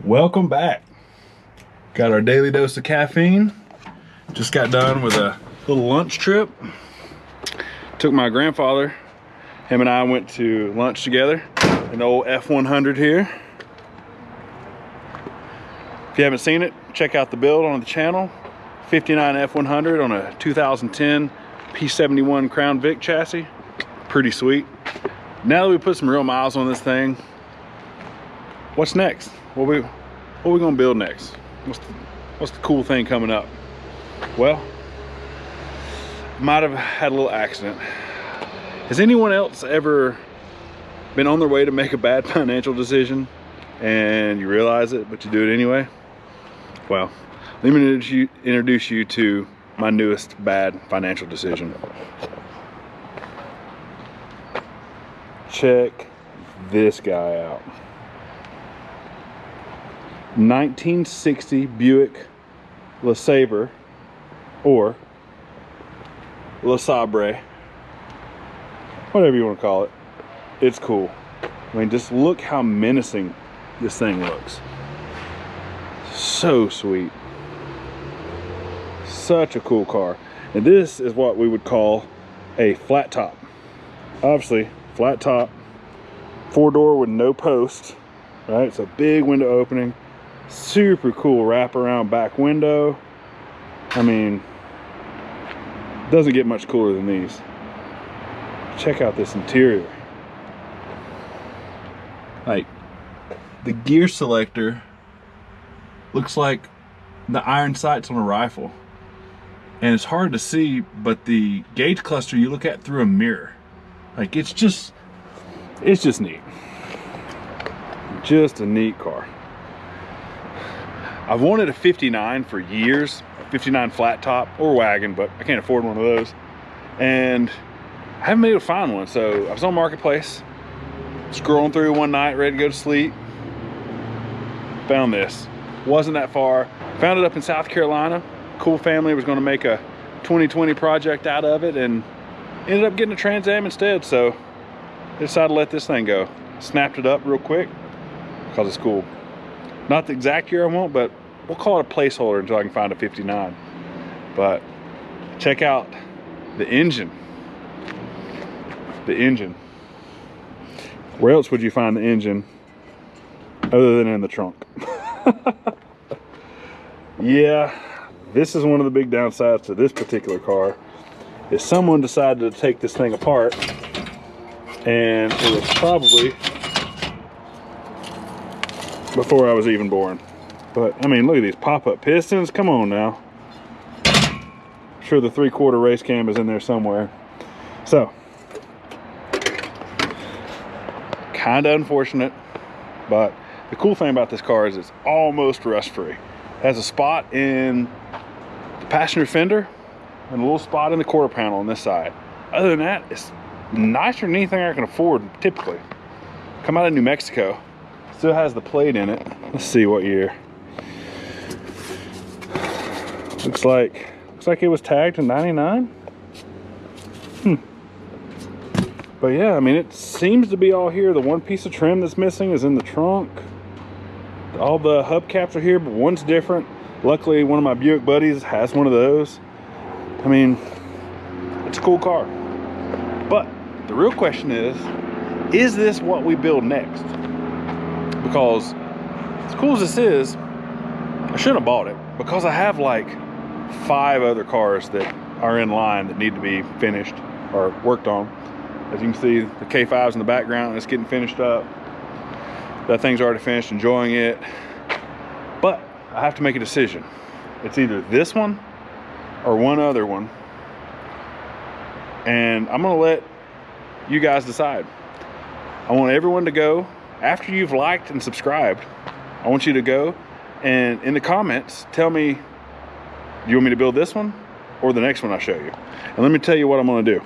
Welcome back. Got our daily dose of caffeine. Just got done with a little lunch trip. Took my grandfather. Him and I went to lunch together. An old F100 here. If you haven't seen it, check out the build on the channel. 59 F100 on a 2010 P71 Crown Vic chassis. Pretty sweet. Now that we put some real miles on this thing, what's next? What we gonna build next? What's the cool thing coming up? Well, might have had a little accident. Has anyone else ever been on their way to make a bad financial decision and you realize it, but you do it anyway? Well, let me introduce you to my newest bad financial decision. Check this guy out. 1960 Buick LeSabre, or LeSabre, whatever you want to call it. It's cool. I mean, just look how menacing this thing looks. So sweet. Such a cool car. And this is what we would call a flat top. Obviously, flat top, 4-door with no post, right? It's a big window opening. Super cool wraparound back window. I mean, doesn't get much cooler than these. Check out this interior. Like, the gear selector looks like the iron sights on a rifle. And it's hard to see, but the gauge cluster you look at through a mirror. Like, it's just neat. Just a neat car. I've wanted a 59 for years, a 59 flat top or wagon, but I can't afford one of those. And I haven't been able to find one. So I was on Marketplace, scrolling through one night, ready to go to sleep. Found this. Wasn't that far. Found it up in South Carolina. Cool family was going to make a 2020 project out of it and ended up getting a Trans Am instead. So I decided to let this thing go. Snapped it up real quick because it's cool. Not the exact year I want, but we'll call it a placeholder until I can find a 59. But check out the engine. The engine. Where else would you find the engine other than in the trunk? Yeah, this is one of the big downsides to this particular car. Is someone decided to take this thing apart, and it was probably before I was even born. But I mean, look at these pop-up pistons. Come on now. I'm sure the 3/4 race cam is in there somewhere. So, kind of unfortunate, but the cool thing about this car is it's almost rust-free. It has a spot in the passenger fender and a little spot in the quarter panel on this side. Other than that, it's nicer than anything I can afford typically. Come out of New Mexico. Still has the plate in it. Let's see what year. Looks like it was tagged in 99. But yeah, I mean, it seems to be all here. The one piece of trim that's missing is in the trunk. All the hubcaps are here, but one's different. Luckily, one of my Buick buddies has one of those. I mean, it's a cool car. But the real question is this what we build next? Because as cool as this is, I shouldn't have bought it, because I have like 5 other cars that are in line that need to be finished or worked on. As you can see, the K5's in the background and it's getting finished up. That thing's already finished, enjoying it. But I have to make a decision. It's either this one or one other one. And I'm gonna let you guys decide. I want everyone to go, after you've liked and subscribed, I want you to go and in the comments tell me, do you want me to build this one or the next one I show you? And let me tell you what I'm gonna do.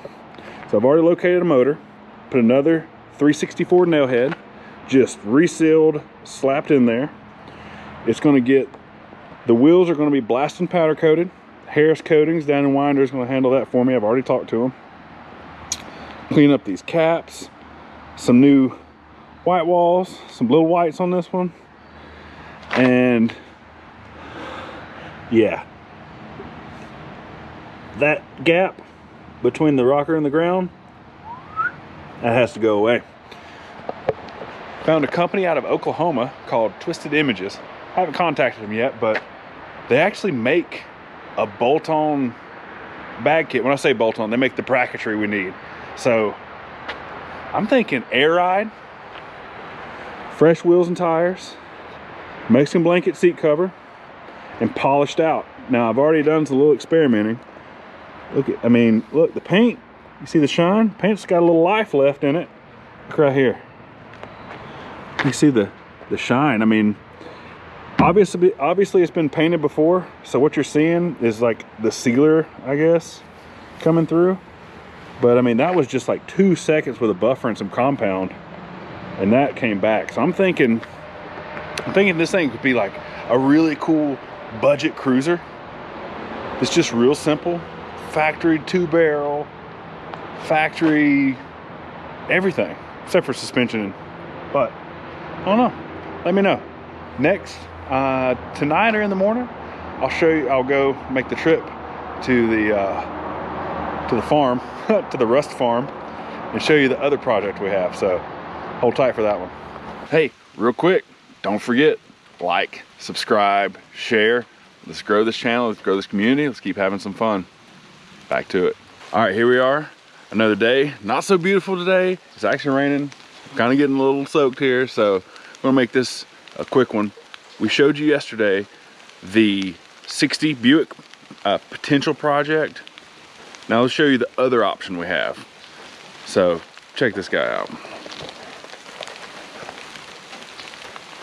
So I've already located a motor, put another 364 nail head, just resealed, slapped in there. It's gonna get, the wheels are gonna be blast and powder coated. Harris Coatings down in Winder is gonna handle that for me. I've already talked to them. Clean up these caps, some new white walls, some little whites on this one. And yeah, that gap between the rocker and the ground, that has to go away. Found a company out of Oklahoma called Twisted Images. I haven't contacted them yet, but they actually make a bolt-on bag kit. When I say bolt-on, they make the bracketry we need. So I'm thinking air ride, fresh wheels and tires, Mexican blanket seat cover, and polished out. Now I've already done some little experimenting. Look at, I mean, look, the paint, you see the shine? Paint's got a little life left in it. Look right here. You see the shine. I mean, obviously it's been painted before, so what you're seeing is like the sealer, I guess, coming through. But I mean, that was just like 2 seconds with a buffer and some compound, and that came back. So I'm thinking this thing could be like a really cool budget cruiser. It's just real simple, factory 2-barrel, factory everything except for suspension. But I don't know, let me know. Next, tonight or in the morning, I'll show you. I'll go make the trip to the farm, to the Rust farm, and show you the other project we have. So hold tight for that one. Hey, real quick, don't forget, like, subscribe, share. Let's grow this channel, let's grow this community, let's keep having some fun. Back to it. All right, here we are, another day. Not so beautiful today. It's actually raining. Kind of getting a little soaked here, so I'm gonna make this a quick one. We showed you yesterday the 60 Buick potential project. Now let's show you the other option we have. So check this guy out.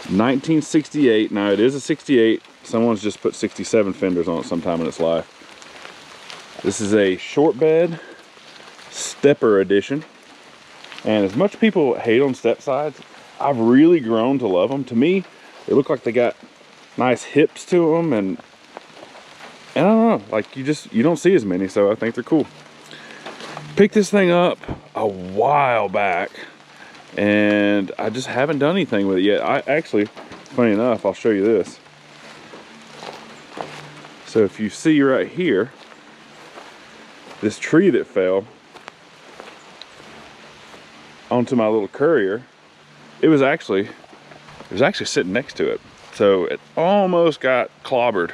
1968. Now it is a 68. Someone's just put 67 fenders on it sometime in its life. This is a short bed stepper edition. And as much people hate on Stepsides, I've really grown to love them. To me, they look like they got nice hips to them, and I don't know, like you don't see as many, so I think they're cool. Picked this thing up a while back, and I just haven't done anything with it yet. I actually, funny enough, I'll show you this. So if you see right here, this tree that fell onto my little Courier, it was actually sitting next to it, so it almost got clobbered.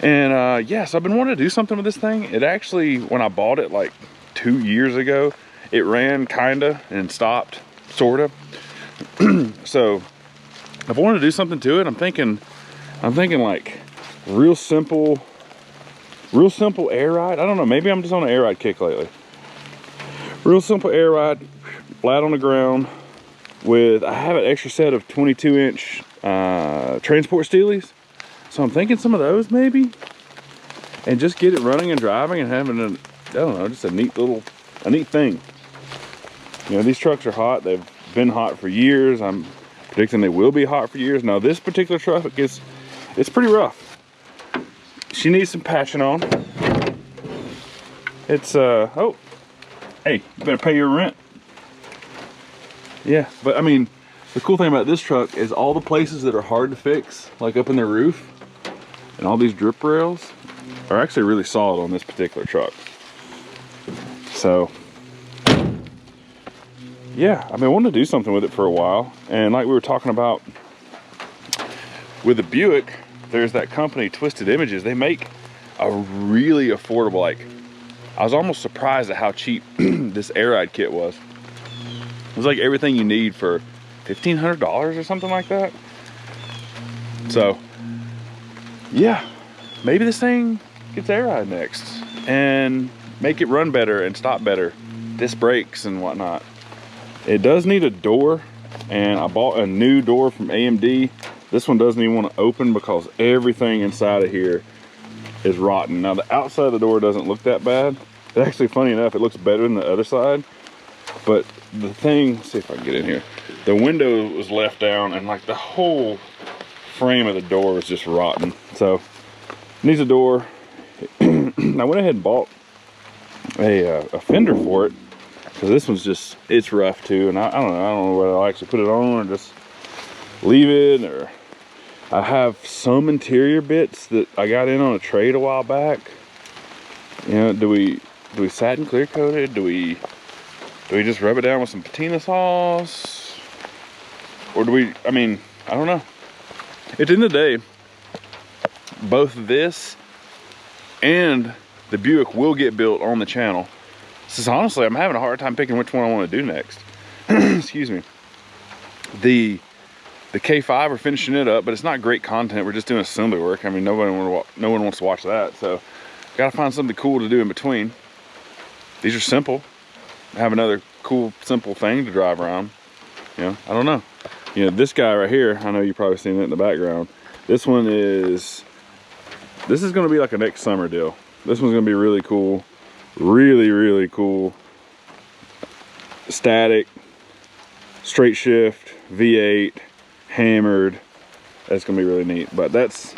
And yeah, so I've been wanting to do something with this thing. It actually, when I bought it like 2 years ago, it ran kinda and stopped, sorta. So I've wanted to do something to it. I'm thinking like real simple air ride. I don't know, maybe I'm just on an air ride kick lately. Real simple air ride, flat on the ground, with, I have an extra set of 22-inch transport steelies. So I'm thinking some of those maybe, and just get it running and driving and having a, I don't know, just a neat thing. You know, these trucks are hot. They've been hot for years. I'm predicting they will be hot for years. Now this particular truck, it's pretty rough. She needs some patching on. It's, oh, hey, you better pay your rent. Yeah, but I mean, the cool thing about this truck is all the places that are hard to fix, like up in the roof, and all these drip rails are actually really solid on this particular truck. So, yeah, I've been wanting to do something with it for a while. And like we were talking about with the Buick, there's that company, Twisted Images. They make a really affordable, like, I was almost surprised at how cheap this air ride kit was. It was like everything you need for $1,500 or something like that. So, yeah, maybe this thing gets air ride next and make it run better and stop better, disc brakes and whatnot. It does need a door, and I bought a new door from AMD. This one doesn't even want to open because everything inside of here is rotten. Now the outside of the door doesn't look that bad. It's actually, funny enough, it looks better than the other side. But the thing, let's see if I can get in here. The window was left down, and like the whole frame of the door is just rotten. So it needs a door. I went ahead and bought a fender for it, because this one's just, it's rough too. And I don't know whether I'll actually put it on or just leave it, or I have some interior bits that I got in on a trade a while back. You know, do we satin clear coat it? Do we just rub it down with some patina sauce? Or do we, I mean, I don't know. At the end of the day, both this and the Buick will get built on the channel. So honestly, I'm having a hard time picking which one I want to do next. Excuse me. The K5, we're finishing it up, but it's not great content. We're just doing assembly work. I mean, no one wants to watch that. So gotta find something cool to do in between. These are simple. I have another cool, simple thing to drive around. You know, I don't know. You know, this guy right here, I know you've probably seen it in the background. This is gonna be like a next summer deal. This one's gonna be really cool. Really, really cool. Static, straight shift, V8, hammered. That's gonna be really neat. But it's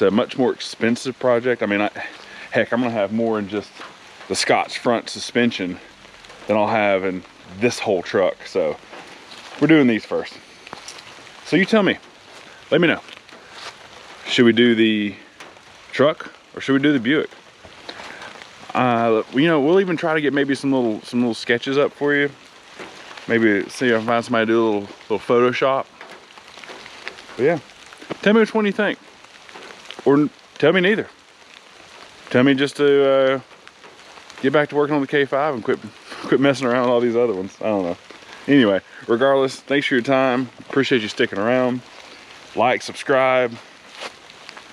a much more expensive project. I mean, heck, I'm gonna have more in just the Scotch front suspension than I'll have in this whole truck. So we're doing these first. So you tell me, let me know. Should we do the truck or should we do the Buick? You know, we'll even try to get maybe some little sketches up for you. Maybe see if I can find somebody to do a little Photoshop. But yeah, tell me which one you think, or tell me neither. Tell me just to get back to working on the K5 and quit messing around with all these other ones. I don't know. Anyway, regardless, thanks for your time. Appreciate you sticking around. Like, subscribe.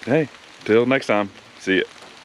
Hey, till next time. See ya.